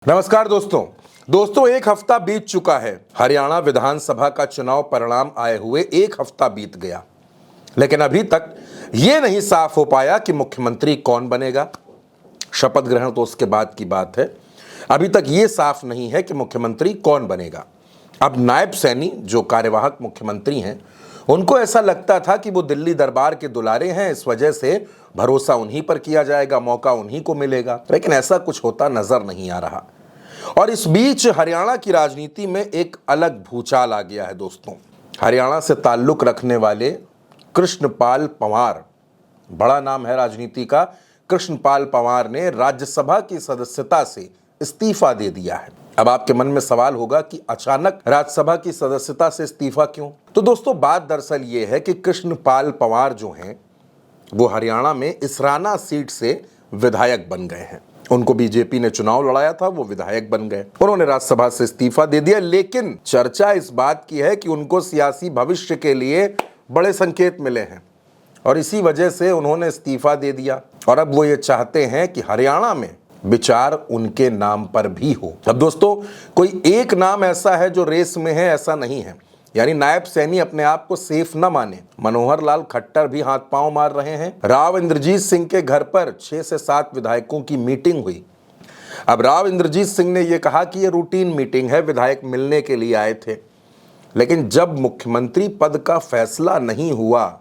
नमस्कार दोस्तों एक हफ्ता बीत चुका है। हरियाणा विधानसभा का चुनाव परिणाम आए हुए एक हफ्ता बीत गया, लेकिन अभी तक यह नहीं साफ हो पाया कि मुख्यमंत्री कौन बनेगा। शपथ ग्रहण तो उसके बाद की बात है। अभी तक यह साफ नहीं है कि मुख्यमंत्री कौन बनेगा। अब नायब सैनी जो कार्यवाहक मुख्यमंत्री हैं, उनको ऐसा लगता था कि वो दिल्ली दरबार के दुलारे हैं, इस वजह से भरोसा उन्हीं पर किया जाएगा, मौका उन्हीं को मिलेगा, लेकिन ऐसा कुछ होता नजर नहीं आ रहा। और इस बीच हरियाणा की राजनीति में एक अलग भूचाल आ गया है दोस्तों। हरियाणा से ताल्लुक रखने वाले कृष्णपाल पंवार, बड़ा नाम है राजनीति का, कृष्णपाल पंवार ने राज्यसभा की सदस्यता से इस्तीफा दे दिया है। अब आपके मन में सवाल होगा कि अचानक राज्यसभा की सदस्यता से इस्तीफा क्यों? तो दोस्तों बात दरअसल ये है कि कृष्णपाल पंवार जो हैं वो हरियाणा में इसराना सीट से विधायक बन गए हैं। उनको बीजेपी ने चुनाव लड़ाया था, वो विधायक बन गए। उन्होंने राज्यसभा से इस्तीफा दे दिया, लेकिन चर्चा इस बात की है कि उनको सियासी भविष्य के लिए बड़े संकेत मिले हैं और इसी वजह से उन्होंने इस्तीफा दे दिया। और अब वो ये चाहते हैं कि हरियाणा में विचार उनके नाम पर भी हो। अब दोस्तों कोई एक नाम ऐसा है जो रेस में है, ऐसा नहीं है। यानी नायब सैनी अपने आप को सेफ न माने। मनोहर लाल खट्टर भी हाथ पांव मार रहे हैं। राव इंद्रजीत सिंह के घर पर 6 से 7 विधायकों की मीटिंग हुई। अब राव इंद्रजीत सिंह ने यह कहा कि यह रूटीन मीटिंग है, विधायक मिलने के लिए आए थे। लेकिन जब मुख्यमंत्री पद का फैसला नहीं हुआ,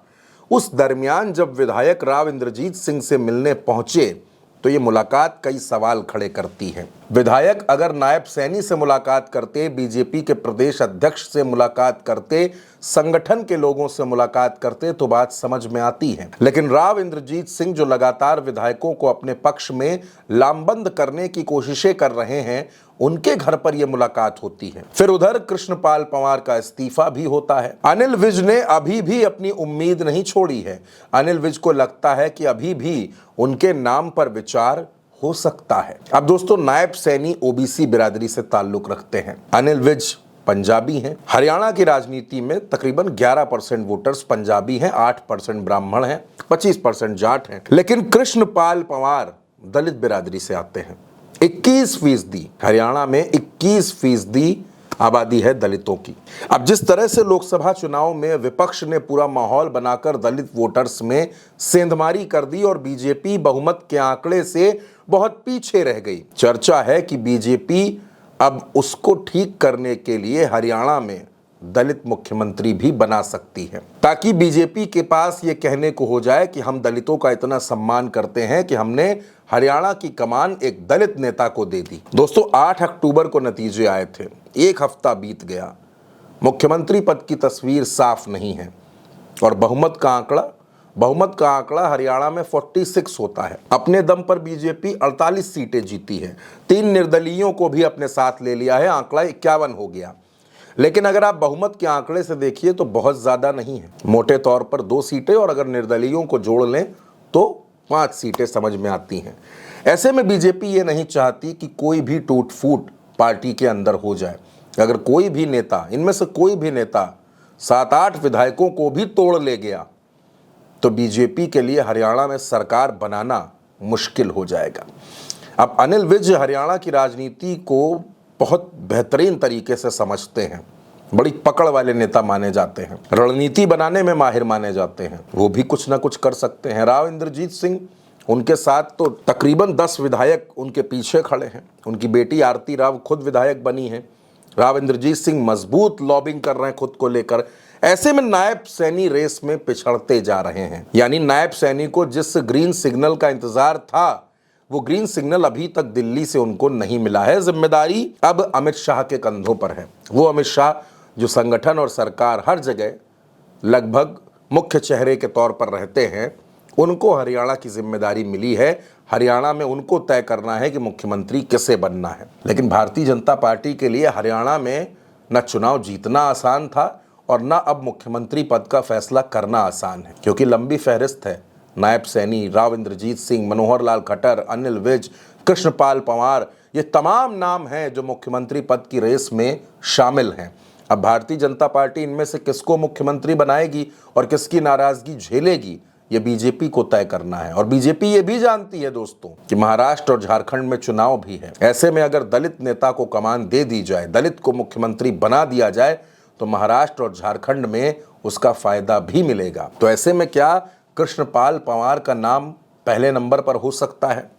उस दरमियान जब विधायक राव इंद्रजीत सिंह से मिलने पहुंचे तो ये मुलाकात कई सवाल खड़े करती है। विधायक अगर नायब सैनी से मुलाकात करते, बीजेपी के प्रदेश अध्यक्ष से मुलाकात करते, संगठन के लोगों से मुलाकात करते तो बात समझ में आती है। लेकिन राव इंद्रजीत सिंह जो लगातार विधायकों को अपने पक्ष में लामबंद करने की कोशिशें कर रहे हैं, उनके घर पर यह मुलाकात होती है। फिर उधर कृष्णपाल पंवार का इस्तीफा भी होता है। अनिल विज ने अभी भी अपनी उम्मीद नहीं छोड़ी है। अनिल विज को लगता है कि अभी भी उनके नाम पर विचार हो सकता है। अब दोस्तों नायब सैनी ओबीसी बिरादरी से ताल्लुक रखते हैं। अनिल विज पंजाबी हैं। हरियाणा की राजनीति में तकरीबन 11% वोटर्स पंजाबी हैं, 8% ब्राह्मण हैं, 25% जाट हैं। लेकिन कृष्णपाल पंवार दलित बिरादरी से आते हैं। 21% हरियाणा में 21% आबादी है दलितों की। अब जिस तरह से लोकसभा चुनाव में विपक्ष ने पूरा माहौल बनाकर दलित वोटर्स में सेंधमारी कर दी और बीजेपी बहुमत के आंकड़े से बहुत पीछे रह गई, चर्चा है कि बीजेपी अब उसको ठीक करने के लिए हरियाणा में दलित मुख्यमंत्री भी बना सकती है, ताकि बीजेपी के पास ये कहने को हो जाए कि हम दलितों का इतना सम्मान करते हैं कि हमने हरियाणा की कमान एक दलित नेता को दे दी। दोस्तों 8 अक्टूबर को नतीजे आए थे, एक हफ्ता बीत गया, मुख्यमंत्री पद की तस्वीर साफ नहीं है और बहुमत का आंकड़ा हरियाणा में 46 होता है। अपने दम पर बीजेपी 48 सीटें जीती है, 3 निर्दलीयों को भी अपने साथ ले लिया है, आंकड़ा 51 हो गया। लेकिन अगर आप बहुमत के आंकड़े से देखिए तो बहुत ज्यादा नहीं है, मोटे तौर पर 2 सीटें, और अगर निर्दलीयों को जोड़ लें तो 5 सीटें समझ में आती हैं। ऐसे में बीजेपी ये नहीं चाहती कि कोई भी टूट फूट पार्टी के अंदर हो जाए। अगर कोई भी नेता, इनमें से कोई भी नेता 7-8 विधायकों को भी तोड़ ले गया तो बीजेपी के लिए हरियाणा में सरकार बनाना मुश्किल हो जाएगा। अब अनिल विज हरियाणा की राजनीति को बहुत बेहतरीन तरीके से समझते हैं, बड़ी पकड़ वाले नेता माने जाते हैं, रणनीति बनाने में माहिर माने जाते हैं, वो भी कुछ ना कुछ कर सकते हैं। राव इंद्रजीत सिंह, उनके साथ तो तकरीबन 10 विधायक उनके पीछे खड़े हैं। उनकी बेटी आरती राव खुद विधायक बनी है। राव इंद्रजीत सिंह मजबूत लॉबिंग कर रहे हैं खुद को लेकर। ऐसे में नायब सैनी रेस में पिछड़ते जा रहे हैं। यानी नायब सैनी को जिस ग्रीन सिग्नल का इंतजार था, वो ग्रीन सिग्नल अभी तक दिल्ली से उनको नहीं मिला है। जिम्मेदारी अब अमित शाह के कंधों पर है। वो अमित शाह जो संगठन और सरकार हर जगह लगभग मुख्य चेहरे के तौर पर रहते हैं, उनको हरियाणा की जिम्मेदारी मिली है। हरियाणा में उनको तय करना है कि मुख्यमंत्री किसे बनना है। लेकिन भारतीय जनता पार्टी के लिए हरियाणा में न चुनाव जीतना आसान था और न अब मुख्यमंत्री पद का फैसला करना आसान है, क्योंकि लंबी फहरिस्त है। नायब सैनी, राव इंद्रजीत सिंह, मनोहर लाल खट्टर, अनिल विज, कृष्णपाल पंवार, ये तमाम नाम हैं जो मुख्यमंत्री पद की रेस में शामिल हैं। अब भारतीय जनता पार्टी इनमें से किसको मुख्यमंत्री बनाएगी और किसकी नाराजगी झेलेगी, ये बीजेपी को तय करना है। और बीजेपी ये भी जानती है दोस्तों कि महाराष्ट्र और झारखंड में चुनाव भी है। ऐसे में अगर दलित नेता को कमान दे दी जाए, दलित को मुख्यमंत्री बना दिया जाए, तो महाराष्ट्र और झारखंड में उसका फायदा भी मिलेगा। तो ऐसे में क्या कृष्णपाल पंवार का नाम पहले नंबर पर हो सकता है?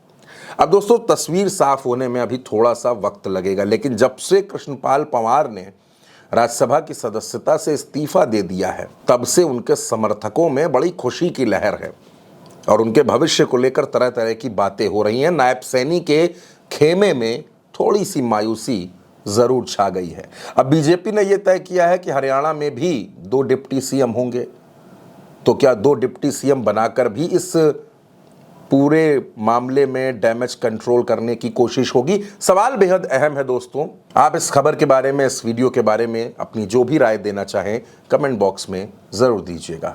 अब दोस्तों तस्वीर साफ होने में अभी थोड़ा सा वक्त लगेगा, लेकिन जब से कृष्णपाल पंवार ने राज्यसभा की सदस्यता से इस्तीफा दे दिया है, तब से उनके समर्थकों में बड़ी खुशी की लहर है और उनके भविष्य को लेकर तरह तरह की बातें हो रही हैं। नायब सैनी के खेमे में थोड़ी सी मायूसी जरूर छा गई है। अब बीजेपी ने यह तय किया है कि हरियाणा में भी 2 डिप्टी सीएम होंगे। तो क्या 2 डिप्टी सीएम बनाकर भी इस पूरे मामले में डैमेज कंट्रोल करने की कोशिश होगी? सवाल बेहद अहम है दोस्तों। आप इस खबर के बारे में, इस वीडियो के बारे में अपनी जो भी राय देना चाहें कमेंट बॉक्स में जरूर दीजिएगा।